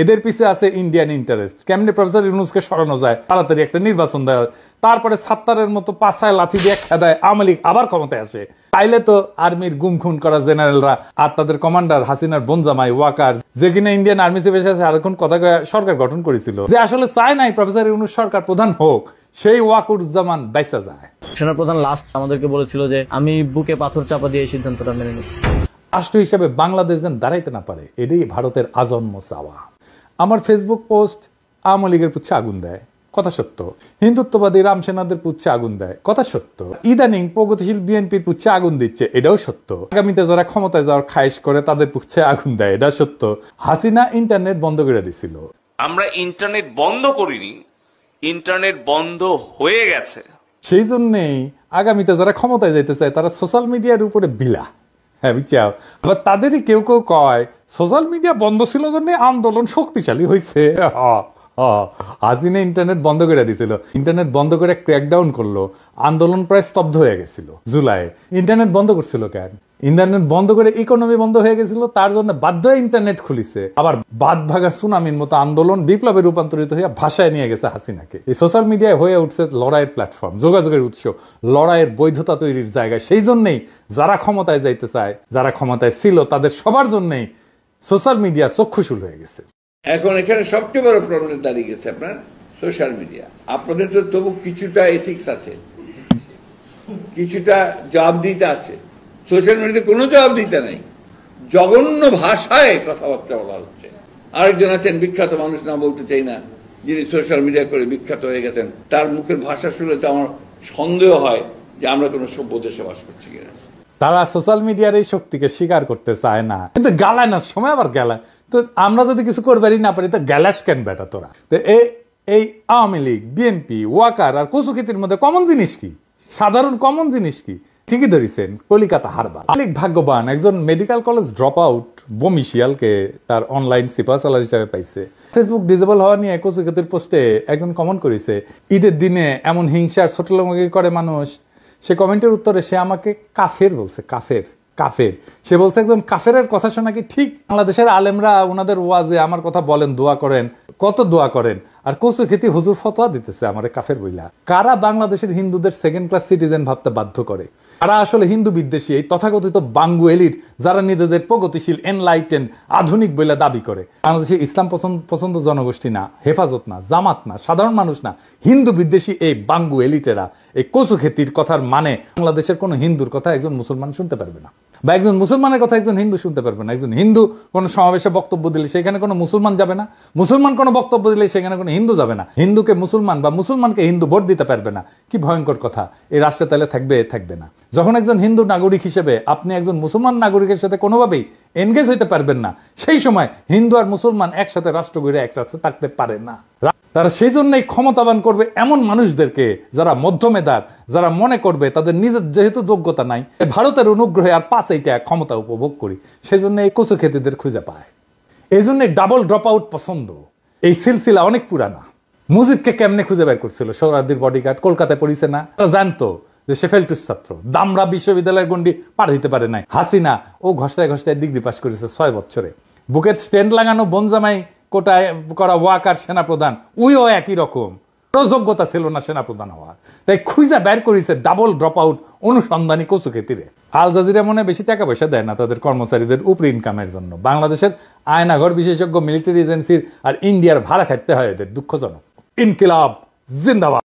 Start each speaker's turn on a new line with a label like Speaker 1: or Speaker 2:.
Speaker 1: এদের পিছে আছে ইন্ডিয়ান ইন্টারেস্ট। কেমনে প্রফেসর ইউনূসকে সরানো যায়, তাড়াতাড়ি একটা নির্বাচন দেয়, তারপরে সাত্তারের মতো পাছায় লাথি দিয়ে খেদায় আওয়ামী লীগ আবার ক্ষমতায় আসে। তাইলে তো আর্মির গুম খুন করা জেনারেলরা আর তাদের কমান্ডার হাসিনার বোনজামাই ওয়াকার, যে কিনা ইন্ডিয়ান আর্মি চিফ এসে আরেকক্ষণ কথা সরকার গঠন করেছিল, যে আসলে চায় নাই প্রফেসর ইউনূস সরকার প্রধান হোক, সেই ওয়াকুরুজ্জামান বাইসা যায়।
Speaker 2: সেনাপ্রধান লাস্ট আমাদেরকে বলেছিল যে আমি বুকে পাথর চাপা দিয়ে এই সিদ্ধান্তটা মেনে নিচ্ছি।
Speaker 1: রাষ্ট্র হিসেবে বাংলাদেশ যেন দাঁড়াইতে না পারে, এটাই ভারতের আজন্ম চাওয়া। আমার ফেসবুক পোস্ট আওয়ামী লীগের পুচ্ছে আগুন দেয়, কথা সত্য। হিন্দুত্ববাদী রাম সেনাদের পুচ্ছে আগুন দেয়, কথা সত্য। ইদানিং প্রগতিশীল বিএনপির পুচ্ছে আগুন দিচ্ছে, এটাও সত্য। আগামীতে যারা ক্ষমতায় যাওয়ার খায়েশ করে তাদের পুচ্ছে আগুন দেয়, এটা সত্য। হাসিনা ইন্টারনেট বন্ধ করে দিছিল।
Speaker 3: আমরা ইন্টারনেট বন্ধ করিনি, ইন্টারনেট বন্ধ হয়ে গেছে।
Speaker 1: সেই জন্যেই আগামীতে যারা ক্ষমতায় যেতে চায় তারা সোশ্যাল মিডিয়ার উপরে বিলা। হ্যাঁ বুঝছাও। আবার তাদেরই কেউ কেউ কয় সোশ্যাল মিডিয়া বন্ধ ছিল জন্য আন্দোলন শক্তিশালী হয়েছে। হাসিনা ইন্টারনেট বন্ধ করে দিছিল, ইন্টারনেট বন্ধ করে ক্র্যাকডাউন করলো, আন্দোলন প্রায় স্তব্ধ হয়ে গেছিল জুলাই। ইন্টারনেট বন্ধ করছিল কেন? ইন্টারনেট বন্ধ করে ইকোনমি বন্ধ হয়ে গেছিল, তার জন্য বাধ্য হয়ে ইন্টারনেট খুলিছে। আবার বাদ ভাগা সুনামির মতো আন্দোলন বিপ্লবে রূপান্তরিত হয়ে ভাষায় নিয়ে গেছে হাসিনাকে। এই সোশ্যাল মিডিয়ায় হয়ে উঠছে লড়াইয়ের প্ল্যাটফর্ম, যোগাযোগের উৎস, লড়াইয়ের বৈধতা তৈরির জায়গা। সেই জন্যই যারা ক্ষমতায় যাইতে চায়, যারা ক্ষমতায় ছিল, তাদের সবার জন্যই সোশ্যাল মিডিয়া চক্ষুশূল হয়ে গেছে।
Speaker 4: এখন এখানে সবচেয়ে বড় প্রবলেম দাঁড়িয়ে গেছে আপনার সোশ্যাল মিডিয়া। আপনাদের তো তবু কিছুটা এথিক্স আছে, কিছুটা জবাবদিহিতা আছে। সোশ্যাল মিডিয়াতে কোনো জবাবদিহিতা নাই, জঘন্য ভাষায় কথাবার্তা বলা হচ্ছে। আরেকজন আছেন বিখ্যাত মানুষ, না বলতে চাই না, যিনি সোশ্যাল মিডিয়া করে বিখ্যাত হয়ে গেছেন। তার মুখের ভাষা শুনলে তো আমার সন্দেহ হয় যে আমরা কোনো সভ্য দেশে বাস করছি কিনা।
Speaker 1: তারা সোশ্যাল মিডিয়ার এই শক্তিকে স্বীকার করতে চায় না, কিন্তু গালায় না, সময় আবার গালায়। তো আমরা যদি কিছু করবারই না পারি তো গ্যালাস কেন বেটা তোরা? তো এই আওয়ামী লীগ, বিএনপি, ওয়াকার আর কচুক্ষেতির মধ্যে কমন জিনিস কি? সাধারণ কমন জিনিস কি? ঠিকই ধরেছেন, কলিকাতা হারবার। মালিক ভাগ্যবান, একজন মেডিকেল কলেজ ড্রপ আউট বমিশিয়ালকে তার অনলাইন সিপাহসালার হিসাবে পাইছে। ফেসবুক ডিজেবল হওয়া নিয়ে কচুক্ষেতির পোস্টে একজন কমেন্ট করেছে, ঈদের দিনে এমন হিংসার ছোটলামগি করে মানুষ। সে কমেন্টের উত্তরে সে আমাকে কাফের বলছে, কাফের কাফের। সে বলছে একজন কাফেরের কথা শোনা কি ঠিক? বাংলাদেশের আলেমরা ওনাদের ওয়াজে আমার কথা বলেন, দোয়া করেন, কত দোয়া করেন, আর কচুক্ষেতি হুজুর ফতোয়া দিতেছে আমারে কাফের বইলা। কারা বাংলাদেশের হিন্দুদের সেকেন্ড ক্লাস সিটিজেন ভাবতে বাধ্য করে? কারা আসলে হিন্দু বিদ্বেষী এই তথাকথিত বাঙ্গু এলিট, যারা নিজেদের প্রগতিশীল, এনলাইটেন্ড, আধুনিক বইলা দাবি করে? বাংলাদেশে ইসলাম পছন্দ জনগোষ্ঠী না, হেফাজত না, জামাত না, সাধারণ মানুষ না, হিন্দু বিদ্বেষী এই বাঙ্গু এলিটেরা এই কচুক্ষেতির কথার মানে বাংলাদেশের কোনো হিন্দুর কথা একজন মুসলমান শুনতে পারবে না, বা একজন মুসলমানের কথা একজন হিন্দু শুনতে পারবে না। একজন হিন্দু কোনো সমাবেশে বক্তব্য দিলে সেখানে কোনো মুসলমান যাবে না, মুসলমান কোনো বক্তব্য দিলে সেখানে কোনো হিন্দু যাবে না। হিন্দুকে মুসলমান বা মুসলমানকে হিন্দু ভোট দিতে পারবে না। কি ভয়ঙ্কর কথা! এই রাষ্ট্রে তাহলে থাকবে না। যখন একজন হিন্দু নাগরিক হিসেবে আপনি একজন মুসলমান নাগরিকের সাথে কোনোভাবেই এনগেজ হইতে পারবেন না, সেই সময় হিন্দু আর মুসলমান একসাথে রাষ্ট্র গড়ে একসাথে থাকতে পারে না। তারা সেই জন্যই ক্ষমতাবান করবে এমন মানুষদেরকে যারা মধ্যমেধার, যারা মনে করবে তাদের নিজের যেহেতু যোগ্যতা নাই, ভারতের অনুগ্রহে আর 5 ক্ষমতা উপভোগ করি, সেই জন্য এই কচুক্ষেতিদের খুঁজে পায়। এই জন্য ডাবল ড্রপ আউট পছন্দ। এই সিলসিলা অনেক পুরানা। মুজিবকে কেমনে খুঁজে বের করছিল সোহরাওয়ার্দীর বডিগার্ড? কলকাতায় পড়িছে না? তারা জানতো যে সে ফেলটুস ছাত্র, দামরা বিশ্ববিদ্যালয়ের গন্ডি পার হইতে পারে নাই। হাসিনা ও ঘষটায় ডিগ্রি পাস করেছে 6 বছরে। বুকের স্ট্যান্ড লাগানো বনজামাই কোটায় করা ওয়াকার সেনাপ্রধান, উইও একই রকম, যোগ্যতা ছিল না সেনাপ্রধান হওয়ার। তাই খুঁজে বের করেছে ডাবল ড্রপ আউট অনুসন্ধানী কচুক্ষেতিরে। আল জাজিরা মনে বেশি টাকা পয়সা দেয় না তাদের কর্মচারীদের উপর ইনকামের জন্য। বাংলাদেশের আয়নাঘর বিশেষজ্ঞ মিলিটারি এজেন্সির আর ইন্ডিয়ার ভাড়া খাটতে হয় এদের, দুঃখজনক। ইনকিলাব জিন্দাবাদ।